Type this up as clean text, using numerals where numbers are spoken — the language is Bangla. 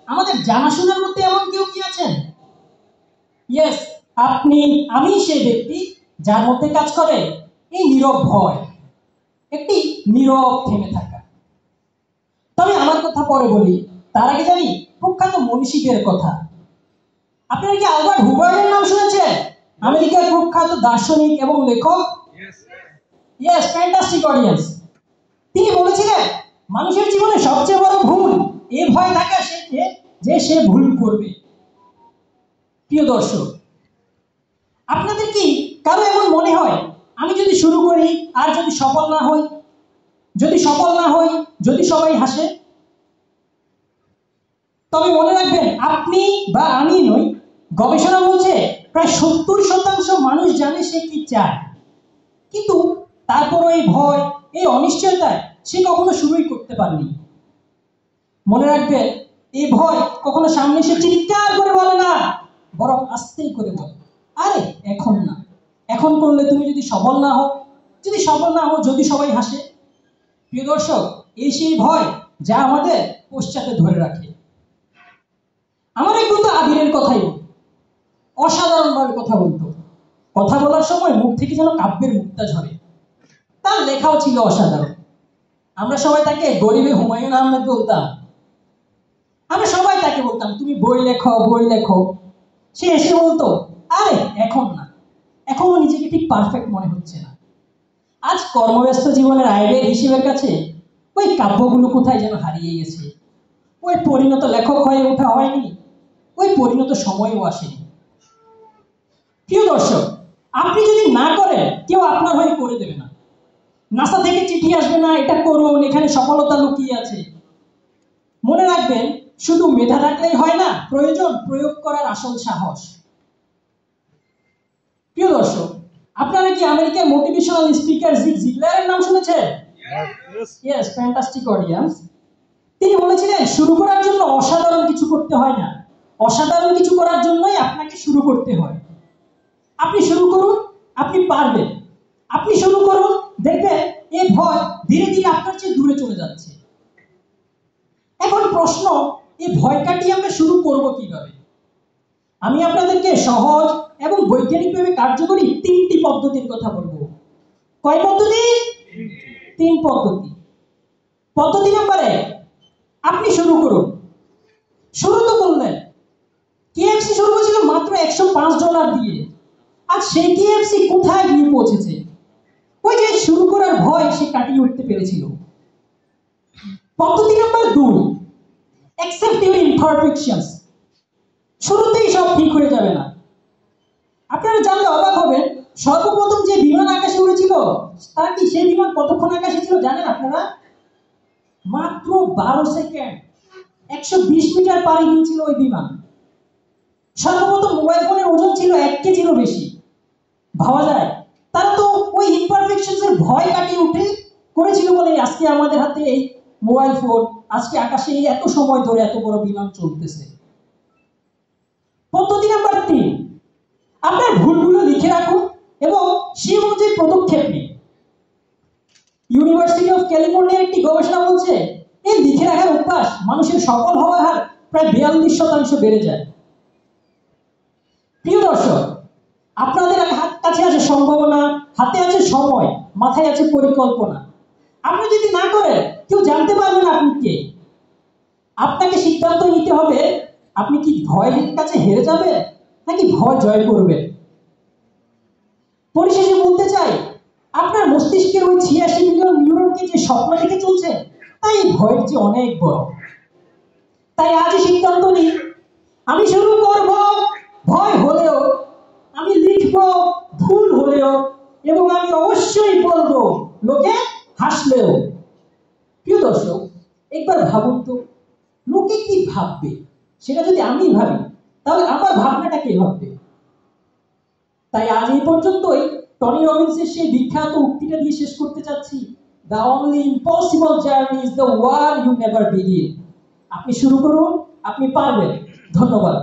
আমাদের জানাশোনার মধ্যে এমন কেউ কি আছেন? ইয়েস, আপনি, আমি সেই ব্যক্তি যার মধ্যে কাজ করে এই নীরব ভয়, একটি নীরব থেমে থাকা। তবে আমার কথা পরে বলি, তার আগে জানি প্রখ্যাত মনীষীদের কথা। আপনারা কি আলবার্ট হুবার্টের নাম শুনেছেন? আমেরিকার প্রখ্যাত দার্শনিক এবং লেখক। Yes, fantastic audience. তিনি বলেছিলেন, মানুষের জীবনে সবচেয়ে বড় ভুল এ ভয় থাকা যে সে ভুল করবে। প্রিয় দর্শক, আপনাদের কি কারো এমন মনে হয়, আমি যদি শুরু করি আর যদি সফল না হই, যদি সবাই হাসে? তবে মনে রাখবেন, আপনি বা আমি নই, গবেষণা বলছে প্রায় 70% মানুষ জানে সে কি চায়, কিন্তু তারপরও এই ভয়, এই অনিশ্চয়তায় সে কখনো শুরুই করতে পারেনি। মনে রাখবেন, এই ভয় কখনো সামনে এসে চিৎকার করে বলে না, বরং আস্তেই করে বলে, আরে এখন না, এখন করলে তুমি যদি সফল না হও, যদি সবাই হাসে। প্রিয় দর্শক, এই সেই ভয় যা আমাদের পশ্চাতে ধরে রাখে। আমার এক বন্ধু আবিরের কথাই অসাধারণভাবে কথা বলতো। কথা বলার সময় মুখ থেকে যেন কাব্যের মুক্তা ঝরে। তার লেখাও ছিল অসাধারণ। আমরা সবাই তাকে গরিবে হুমায়ুন আহমেদ বলতাম। আমরা সবাই তাকে বলতাম, তুমি বই লেখো। সে এসে বলতো, আরে এখন না, এখনো নিজেকে ঠিক পারফেক্ট মনে হচ্ছে না। আজ কর্মব্যস্ত জীবনের আইডিয়াল হিসেবের কাছে ওই কাব্যগুলো কোথায় যেন হারিয়ে গেছে। ওই পরিণত লেখক হয়ে ওঠা হয়নি, ওই পরিণত সময়ও আসেনি। প্রিয় দর্শক, আপনি যদি না করেন, কেউ আপনার হয়ে করে দেবে না। নাসা থেকে চিঠি আসবে না, এটা করুন, এখানে সফলতা লুকিয়ে আছে। মনে রাখবেন, শুধু মেধা থাকলেই হয় না, প্রয়োজন প্রয়োগ করার আসল সাহস। প্রিয় দর্শক, আপনারা কি আমেরিকার মোটিভেশনাল স্পিকার জিগ জিগলারের নাম শুনেছেন? Yes, fantastic audience. তিনি বলেছিলেন, শুরু করার জন্য অসাধারণ কিছু করতে হয় না, অসাধারণ কিছু করার জন্যই আপনাকে শুরু করতে হয়। আপনি শুরু করুন, আপনি পারবেন। আপনি শুরু করুন, দেখবেন এই ভয় ধীরে ধীরে আপনার চেয়ে দূরে চলে যাচ্ছে। এখন প্রশ্ন, এই ভয় কাটিয়ে আমরা শুরু করব কিভাবে? আমি আপনাদেরকে সহজ এবং বৈজ্ঞানিকভাবে কার্যকরী 3টি পদ্ধতির কথা বলবো। কয় পদ্ধতি? 3 পদ্ধতি। পদ্ধতি নাম্বার 1, আপনি শুরু করুন। শুরু তো করলেন। কেএফসি শুরু করেছিল মাত্র $105 দিয়ে। আজ সেই কেএফসি কোথায় গিয়ে পৌঁছেছে? ওই যে শুরু করার ভয় সে কাটিয়ে উঠতে পেরেছিল। পদ্ধতি নাম্বার 2, অ্যাকসেপ্ট ইউর ইমপারফেকশনস। শুরুতেই সব ঠিক হয়ে যাবে না। আপনারা জানলে অবাক হবেন, সর্বপ্রথম যে বিমান আকাশে উড়েছিল, তার কি সেই বিমান কতক্ষণ আকাশে ছিল জানেন আপনারা? মাত্র 12 সেকেন্ড। 120 মিটার পাড়ি দিয়েছিল ওই বিমান। সর্বপ্রথম মোবাইল ফোনের ওজন ছিল 1 কেজিরও বেশি। ভাবা যায়, তারা তো ওই ইমপারফেকশনসের ভয় কাটিয়ে উঠে করেছিল বলে আজকে আমাদের হাতে এই মোবাইল ফোন, আজকে আকাশে এত সময় ধরে এত বড় বিমান চলতেছে। পদ্ধতি নাম্বার 3, আপনার ভুলগুলো লিখে রাখুন এবং সেই অনুযায়ী পদক্ষেপ নিন। ইউনিভার্সিটি অফ ক্যালিফোর্নিয়ার একটি গবেষণা বলছে, এই লিখে রাখার অভ্যাস মানুষের সফল হওয়ার হার প্রায় 42% বেড়ে যায়। প্রিয় দর্শক, আপনাদের কাছে আছে সম্ভাবনা, হাতে আছে সময়, মাথায় আছে পরিকল্পনা। আপনি যদি না করেন, কেউ জানতে পারবে না আপনি কে। আপনাকে সিদ্ধান্ত নিতে হবে, আপনি কি ভয়ের কাছে হেরে যাবে নাকি ভয় জয় করবে। পরিশেষে বলতে চাই, আপনার মস্তিষ্কের ওই 86 মিলিয়ন নিউরনকে যে স্বপ্ন দেখে চলছে, তাই ভয়ের চেয়ে অনেক বড়। তাই আজই সিদ্ধান্ত নিন, আমি শুরু করব, ভয় হলেও, আমি লিখব, ভুল হলেও, এবং আমি অবশ্যই বলবো, লোকে হাসলেও। প্রিয় দর্শক, একবার ভাবুন তো, লোকে কি ভাববে সেটা যদি আমি ভাবি, তাহলে আমার ভাবনাটা কে ভাববে? তাই আজ এই পর্যন্তই টনি রবিন্সের সেই বিখ্যাত উক্তিটা দিয়ে শেষ করতে চাচ্ছি, the only impossible journey is the one you never begin. আপনি শুরু করুন, আপনি পারবেন। ধন্যবাদ।